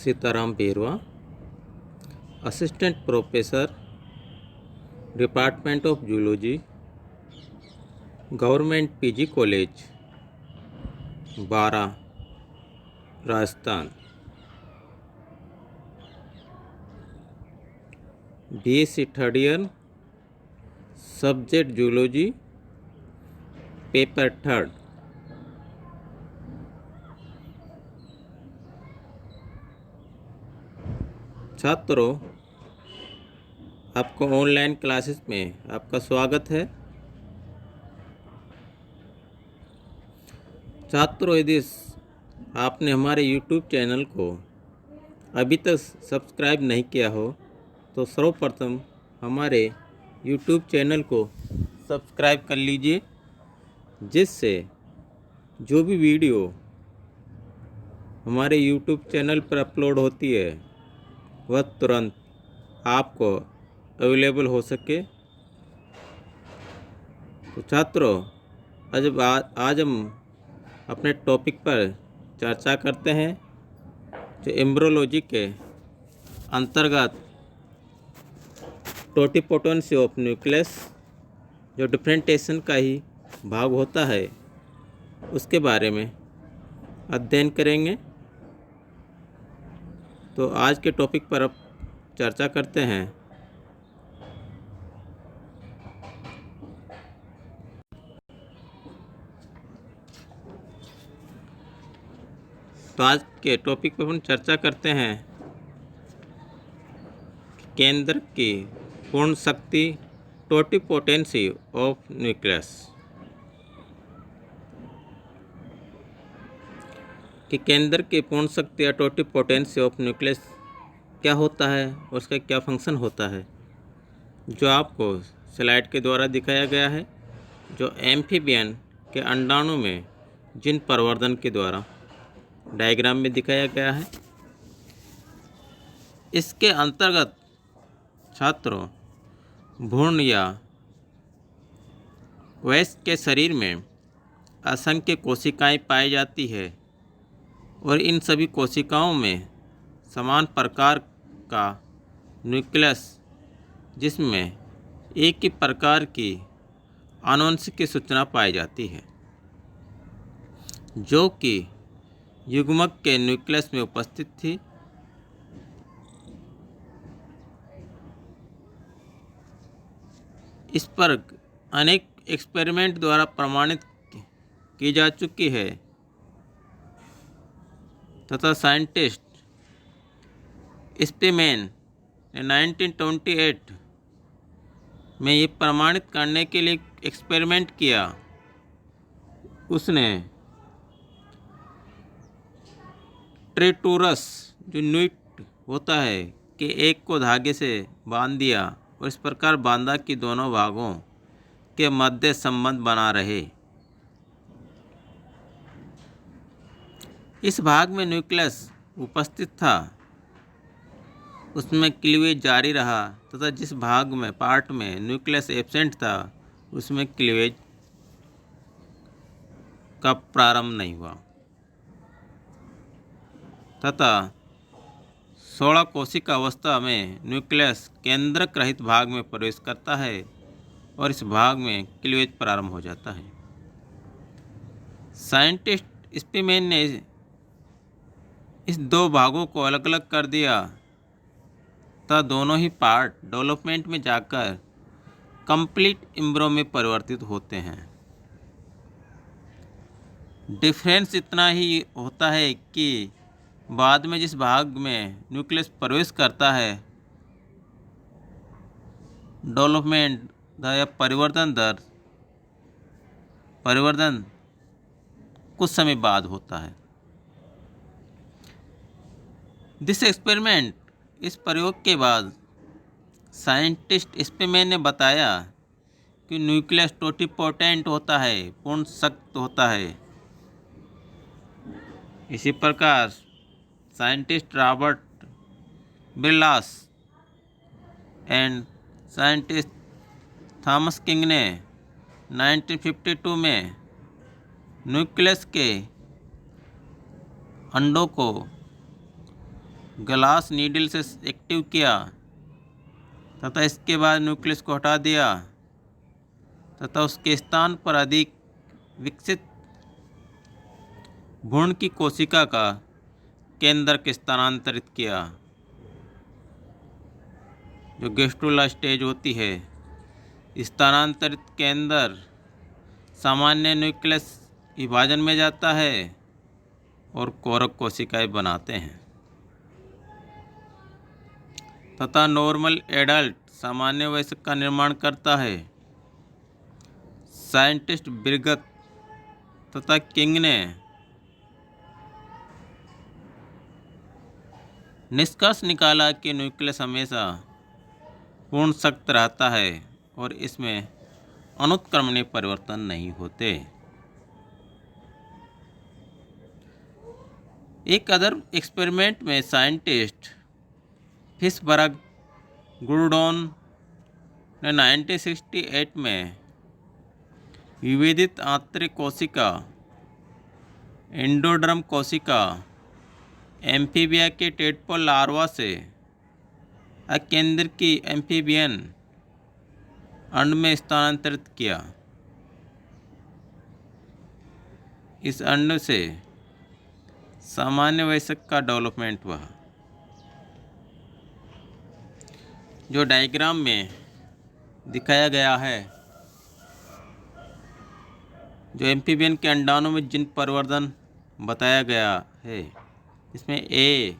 Sitaram Berwa, assistant professor, department of zoology, government PG college, Bara, Rajasthan. BSc third year, subject zoology, paper third. छात्रों, आपको online classes में आपका स्वागत है। छात्रों, यदि आपने हमारे YouTube चैनल को अभी तक सब्सक्राइब नहीं किया हो तो सर्वप्रथम हमारे YouTube चैनल को सब्सक्राइब कर लीजिए, जिससे जो भी वीडियो हमारे YouTube चैनल पर अपलोड होती है वह तुरंत आपको अवेलेबल हो सके। तो छात्रों, आज हम अपने टॉपिक पर चर्चा करते हैं, जो एम्ब्रियोलॉजी के अंतर्गत टोटिपोटेंसी ऑफ न्यूक्लियस, जो डिफरेंटेशन का ही भाग होता है, उसके बारे में अध्ययन करेंगे। तो आज के टॉपिक पर अब चर्चा करते हैं। तो आज के टॉपिक पर हम चर्चा करते हैं केंद्र की पूर्ण शक्ति, टोटिपोटेंसी ऑफ न्यूक्लियस। कि केंद्र की पूर्ण शक्ति या टोटिपोटेंसी ऑफ न्यूक्लियस क्या होता है और उसका क्या फंक्शन होता है, जो आपको स्लाइड के द्वारा दिखाया गया है, जो एम्फीबियन के अंडाणु में जीन प्रवर्धन के द्वारा डायग्राम में दिखाया गया है। इसके अंतर्गत छात्रों, भ्रूण या वयस्क के शरीर में असंख्य कोशिकाएं पाई जाती है और इन सभी कोशिकाओं में समान प्रकार का न्यूक्लियस, जिसमें एक ही प्रकार की आनुवंशिक सूचना पाई जाती है, जो कि युग्मक के न्यूक्लियस में उपस्थित थी। इस पर अनेक एक्सपेरिमेंट द्वारा प्रमाणित की जा चुकी है तथा साइंटिस्ट स्पीमैन ने 1928 में ये प्रमाणित करने के लिए एक्सपेरिमेंट किया। उसने ट्रिटूरस, जो न्यूट होता है, कि एक को धागे से बांध दिया और इस प्रकार बांधा कि दोनों भागों के मध्य संबंध बना रहे। इस भाग में न्यूक्लियस उपस्थित था, उसमें क्लीवेज जारी रहा, तथा जिस भाग में पार्ट में न्यूक्लियस एब्सेंट था उसमें क्लीवेज का प्रारंभ नहीं हुआ, तथा 16 कोशिका अवस्था में न्यूक्लियस केंद्रक रहित भाग में प्रवेश करता है और इस भाग में क्लीवेज प्रारंभ हो जाता है। साइंटिस्ट स्पीमैन ने इस दो भागों को अलग अलग कर दिया तथा दोनों ही पार्ट डेवलपमेंट में जाकर कंप्लीट एम्ब्रियो में परिवर्तित होते हैं। डिफरेंस इतना ही होता है कि बाद में जिस भाग में न्यूक्लियस प्रवेश करता है, डेवलपमेंट या परिवर्तन कुछ समय बाद होता है। दिस एक्सपेरिमेंट, इस प्रयोग के बाद साइंटिस्ट स्पीमैन ने बताया कि न्यूक्लियस टोटिपोटेंट होता है, पूर्ण शक्त होता है। इसी प्रकार scientist Robert Briggs and scientist Thomas King ने 1952 में न्यूक्लियस के अंडों को ग्लास नीडल से एक्टिव किया तथा इसके बाद न्यूक्लियस को हटा दिया तथा उसके स्थान पर अधिक विकसित भ्रूण की कोशिका का केंद्रक स्थानांतरित किया। जो गेस्ट्रुला स्टेज होती है, स्थानांतरित केंद्र सामान्य न्यूक्लियस विभाजन में जाता है और कोरक कोशिकाएं बनाते हैं तथा नॉर्मल एडल्ट सामान्य वयस्क का निर्माण करता है। साइंटिस्ट बिरगत तथा किंग ने निष्कर्ष निकाला कि न्यूक्लियस हमेशा पूर्ण सख्त रहता है और इसमें अनुत्क्रमणीय परिवर्तन नहीं होते। एक अदर एक्सपेरिमेंट में साइंटिस्ट फिशबर्ग गुर्डोन ने 1968 में विभेदित आंतरिक कोशिका एंडोडर्म कोशिका एम्फीबिया के टेडपोल लार्वा से अकेंद्र की एम्फीबियन अंड में स्थानांतरित किया। इस अंड से सामान्य वयस्क का डेवलपमेंट हुआ। जो डायग्राम में दिखाया गया है, जो एम्फीबियन के अंडाणु में जिन परिवर्तन बताया गया है, इसमें ए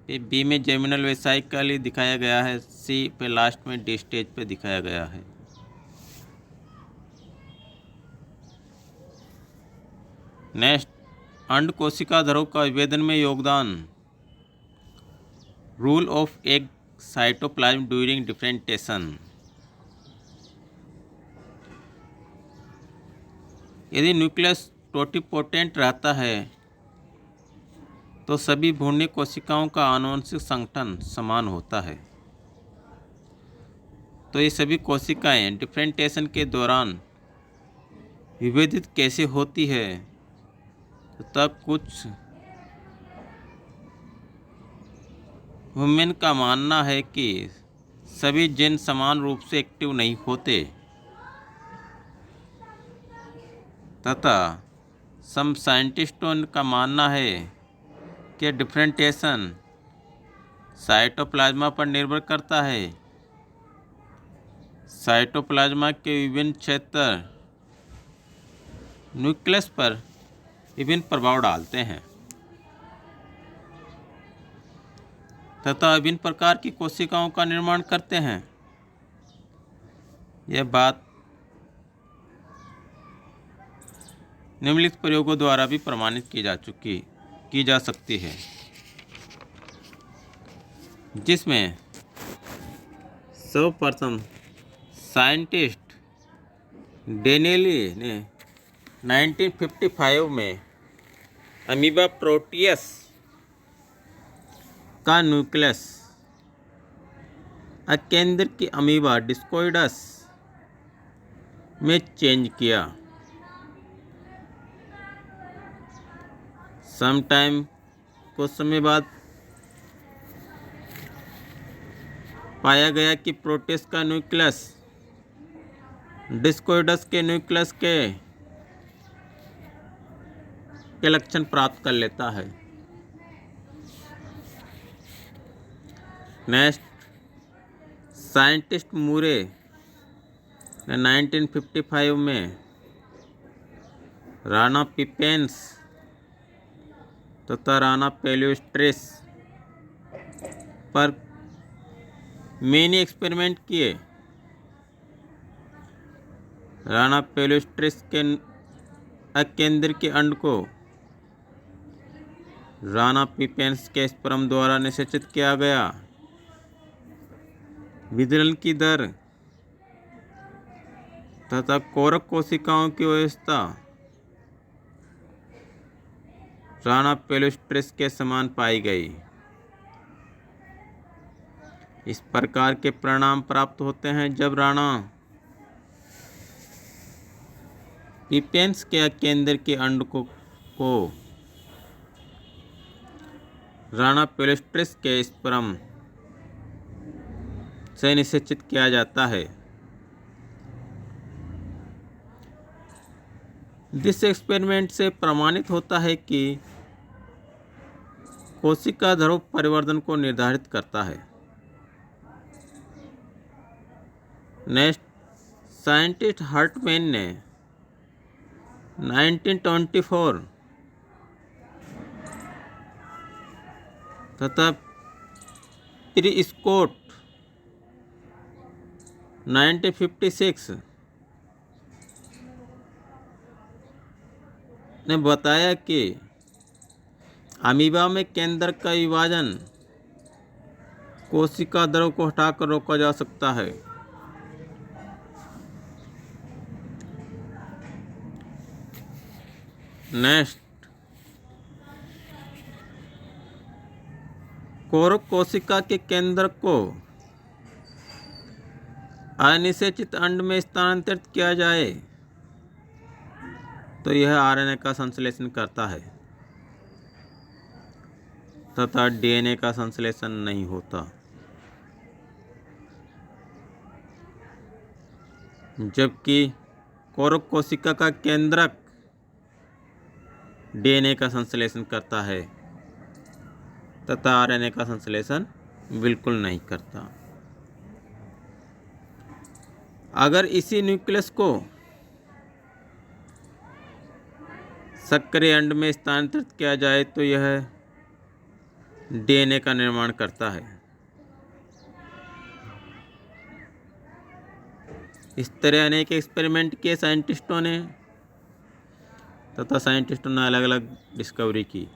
पे बी में जेमिनल वेसाइकली दिखाया गया है, सी पे लास्ट में डी स्टेज पे दिखाया गया है। नेक्स्ट, अंड कोशिका धरों का विभेदन में योगदान। Rule of egg cytoplasm during differentiation. यदि न्यूक्लियस टोटिपोटेंट रहता है तो सभी भ्रूणीय कोशिकाओं का आनुवंशिक संगठन समान होता है। तो ये सभी कोशिकाएं डिफरेंटेशन के दौरान विभेदित कैसे होती है, तो तब कुछ वुमेन का मानना है कि सभी जीन समान रूप से एक्टिव नहीं होते तथा सम साइंटिस्टों का मानना है कि डिफरेंटेशन साइटोप्लाज्मा पर निर्भर करता है। साइटोप्लाज्मा के विभिन्न क्षेत्र न्यूक्लियस पर विभिन्न प्रभाव डालते हैं तथा विभिन्न प्रकार की कोशिकाओं का निर्माण करते हैं। यह बात निम्नलिखित प्रयोगों द्वारा भी प्रमाणित की जा सकती है, जिसमें सर्वप्रथम साइंटिस्ट डेनेली ने 1955 में अमीबा प्रोटियस का न्यूक्लियस अकेंद्र की अमीबा डिस्कोइडस में चेंज किया। कुछ समय बाद पाया गया कि प्रोटियस का न्यूक्लियस डिस्कोइडस के न्यूक्लियस के लक्षण प्राप्त कर लेता है। नेक्स्ट, साइंटिस्ट मूरे ने 1955 में राना पिपेंस तथा राना पेलियोस्ट्रेस पर मिनी एक्सपेरिमेंट किए। राना पेलियोस्ट्रेस के अकेंद्र के अंड को राना पिपेंस के स्पर्म द्वारा निषेचित किया गया। विदलन की दर तथा कोरक कोशिकाओं की व्यवस्था राना पेलियोस्ट्रेस के समान पाई गई। इस प्रकार के परिणाम प्राप्त होते हैं जब राना पिपेंस के केंद्र के अंड को राणा पेलोस्ट्रिस के स्पर्म से निषेचित किया जाता है। दिस एक्सपेरिमेंट से प्रमाणित होता है कि कोशिका ध्रुव परिवर्तन को निर्धारित करता है। नेक्स्ट, साइंटिस्ट हर्टमैन ने 1924 तथा प्रिस्कोट 1956 ने बताया कि अमीबा में केंद्रक का विभाजन कोशिका द्रव को हटाकर रोका जा सकता है। नेक्स्ट, कोरक कोशिका के केंद्र को अनिषेचित अंड में स्थानांतरित किया जाए तो यह आरएनए का संश्लेषण करता है तथा डीएनए का संश्लेषण नहीं होता। जबकि कोरक कोशिका का केंद्रक डीएनए का संश्लेषण करता है तथा आरएनए का संश्लेषण बिल्कुल नहीं करता। अगर इसी न्यूक्लियस को सक्रिय अंड में स्थानांतरित किया जाए तो यह डीएनए का निर्माण करता है। इस तरह अनेक एक्सपेरिमेंट किए साइंटिस्टों ने अलग अलग डिस्कवरी की।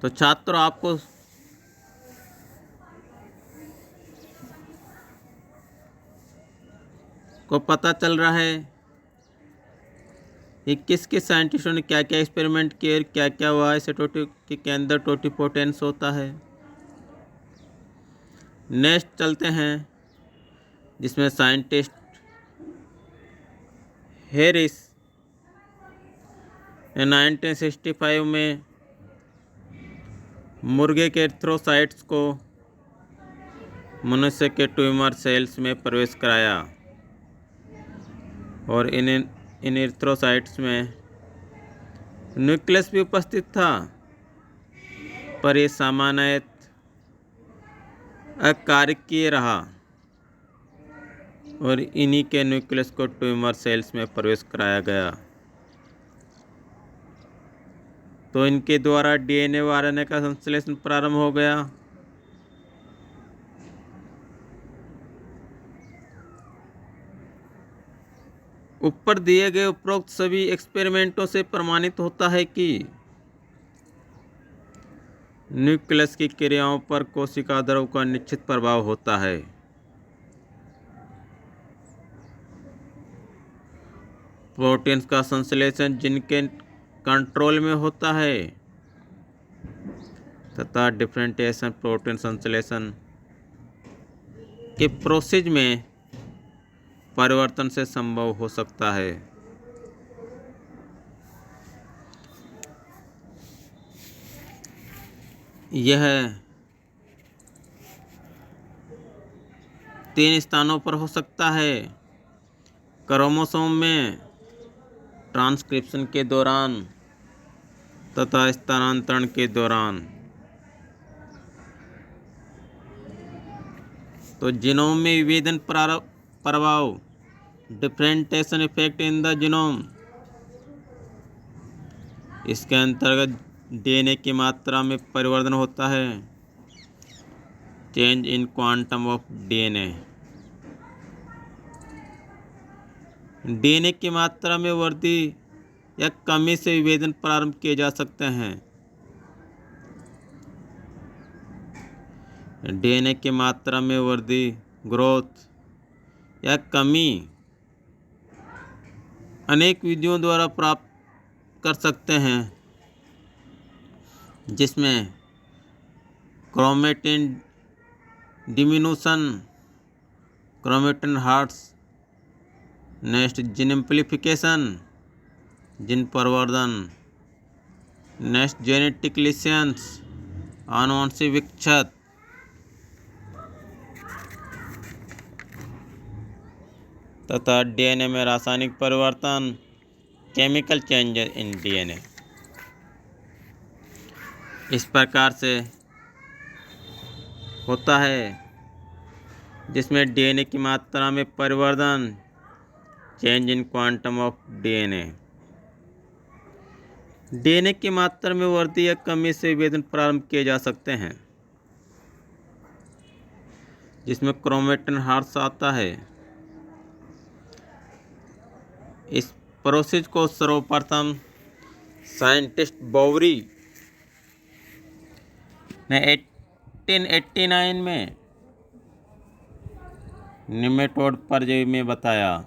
तो छात्रों, आपको पता चल रहा है कि किस किस साइंटिस्टों ने क्या क्या एक्सपेरिमेंट किए और क्या क्या हुआ है टोटी के अंदर टोटिपोटेंस होता है। नेक्स्ट चलते हैं, जिसमें साइंटिस्ट हैरिस ने 1965 में मुर्गे के एरिथ्रोसाइट्स को मनुष्य के ट्यूमर सेल्स में प्रवेश कराया और इन एरिथ्रोसाइट्स में न्यूक्लियस भी उपस्थित था, पर यह सामान्यतः अकार्यकीय रहा और इन्हीं के न्यूक्लियस को ट्यूमर सेल्स में प्रवेश कराया गया। तो इनके द्वारा डीएनए व आरएनए का संश्लेषण प्रारंभ हो गया। ऊपर दिए गए उपरोक्त सभी एक्सपेरिमेंटों से प्रमाणित होता है कि न्यूक्लियस की क्रियाओं पर कोशिका द्रव का निश्चित प्रभाव होता है। प्रोटीन्स का संश्लेषण जिनके कंट्रोल में होता है तथा डिफरेंशिएशन प्रोटीन संश्लेषण के प्रोसेस में परिवर्तन से संभव हो सकता है। यह 3 स्थानों पर हो सकता है: क्रोमोसोम में, ट्रांसक्रिप्शन के दौरान तथा स्थानांतरण के दौरान। तो जीनोम में विभेदन प्रभाव, differentiation effect in the genome, इसके अंतर्गत डीएनए की मात्रा में परिवर्तन होता है, change in quantum of DNA. DNA की मात्रा में वृद्धि या कमी से विभेदन प्रारंभ किए जा सकते हैं। डीएनए की मात्रा में वृद्धि, ग्रोथ या कमी अनेक विधियों द्वारा प्राप्त कर सकते हैं, जिसमें क्रोमेटिन डिमिनुशन, क्रोमेटिन हार्ट्स, नेक्स्ट जीन एम्प्लीफिकेशन, जीन प्रवर्धन, नेक्स्ट जेनेटिक लिसेंस, आनुवंशिक विक्षत, तथा डीएनए में रासायनिक परिवर्तन, केमिकल चेंजेस इन डीएनए। इस प्रकार से होता है जिसमें डीएनए की मात्रा में परिवर्तन, change in quantum of DNA. DNA की मात्रा में वृद्धि या कमी से विभेदन प्रारंभ किए जा सकते हैं, जिसमें क्रोमेटिन ह्रास आता है। इस प्रोसेस को सर्वप्रथम साइंटिस्ट बॉवरी ने 1889 में निमेटोड परजीवी में बताया,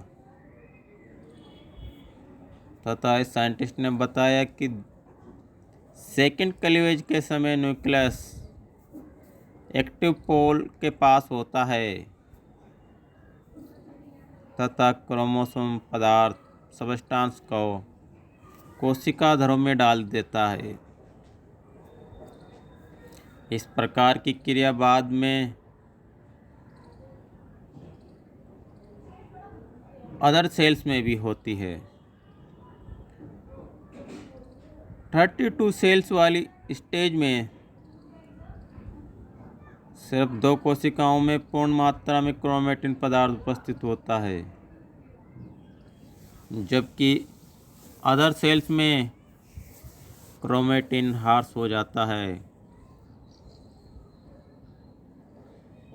तथा इस साइंटिस्ट ने बताया कि सेकेंड क्लीवेज के समय न्यूक्लियस एक्टिव पोल के पास होता है तथा क्रोमोसोम पदार्थ सबस्टांस को कोशिका ध्रुव में डाल देता है। इस प्रकार की क्रिया बाद में अदर सेल्स में भी होती है। 32 सेल्स वाली स्टेज में सिर्फ 2 कोशिकाओं में पूर्ण मात्रा में क्रोमेटिन पदार्थ उपस्थित होता है, जबकि अदर सेल्स में क्रोमेटिन ह्रास हो जाता है।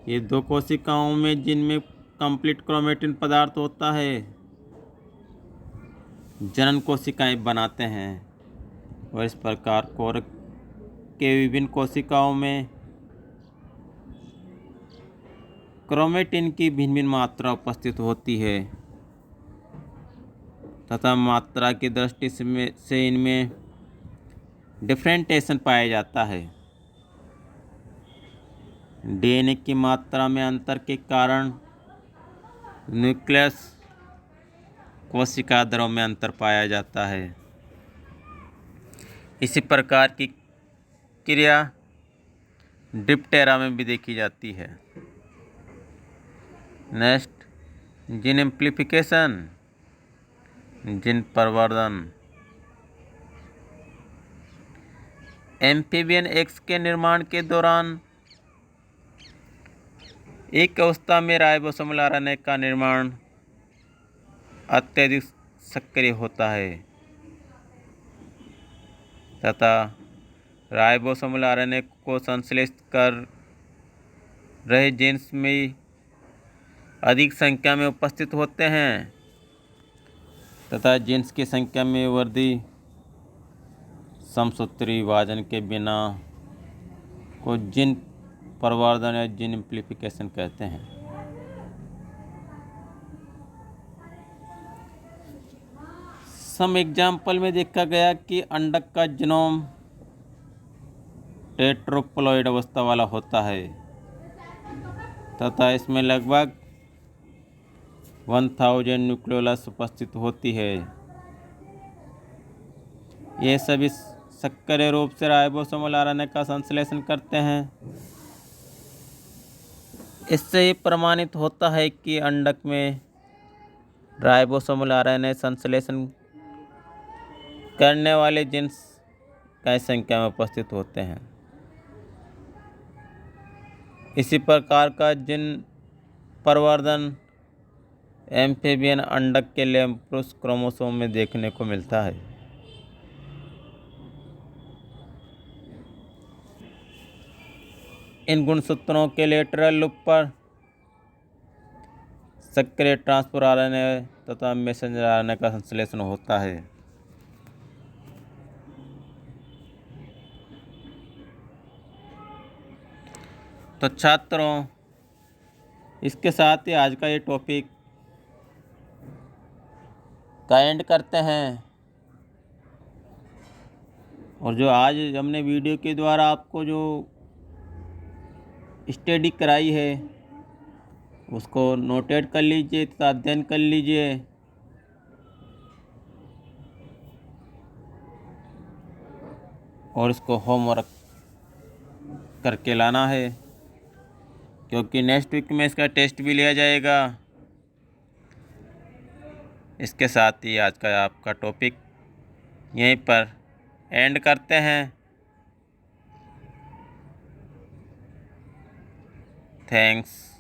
ये 2 कोशिकाओं में जिनमें कंप्लीट क्रोमेटिन पदार्थ होता है जनन कोशिकाएं बनाते हैं, और इस प्रकार कोरक के विभिन्न कोशिकाओं में क्रोमेटिन की भिन्न भिन्न मात्रा उपस्थित होती है तथा मात्रा की दृष्टि से इनमें डिफरेंटेशन पाया जाता है। डीएनए की मात्रा में अंतर के कारण न्यूक्लियस कोशिका द्रव में अंतर पाया जाता है। इसी प्रकार की क्रिया डिप्टेरा में भी देखी जाती है। नेक्स्ट, जीन एम्प्लीफिकेशन, जीन परिवर्धन। एम्फीबियन एग्स के निर्माण के दौरान एक अवस्था में राइबोसोमल आरएनए का निर्माण अत्यधिक सक्रिय होता है तथा राइबोसोमल आरएनए को संश्लेषित कर रहे जीन्स में अधिक संख्या में उपस्थित होते हैं तथा जीन्स की संख्या में वृद्धि समसूत्री विभाजन के बिना को जीन परिवर्धन या जीन एम्प्लीफिकेशन कहते हैं। सम एग्जाम्पल में देखा गया कि अंडक का जीनोम टेट्रोप्लॉइड अवस्था वाला होता है तथा इसमें लगभग 1000 न्यूक्लियोलस उपस्थित होती है। ये सभी सक्रिय रूप से राइबोसोमल आरएनए का संश्लेषण करते हैं। इससे ये प्रमाणित होता है कि अंडक में राइबोसोमल आरएनए संश्लेषण करने वाले जीन्स कई संख्या में उपस्थित होते हैं। इसी प्रकार का जीन परिवर्धन एम्फीबियन अंडक के लिए पुरुष क्रोमोसोम में देखने को मिलता है। इन गुणसूत्रों के लेटरल लूप पर सक्रिय ट्रांसपोर्ट आरएनए तथा मैसेंजर आरएनए का संश्लेषण होता है। तो छात्रों, इसके साथ ही आज का ये टॉपिक का एंड करते हैं। और जो आज हमने वीडियो के द्वारा आपको जो स्टडी कराई है उसको नोटेट कर लीजिए तथा अध्ययन कर लीजिए। और इसको होमवर्क करके लाना है, क्योंकि नेक्स्ट वीक में इसका टेस्ट भी लिया जाएगा। इसके साथ ही आज का आपका टॉपिक यहीं पर एंड करते हैं। थैंक्स।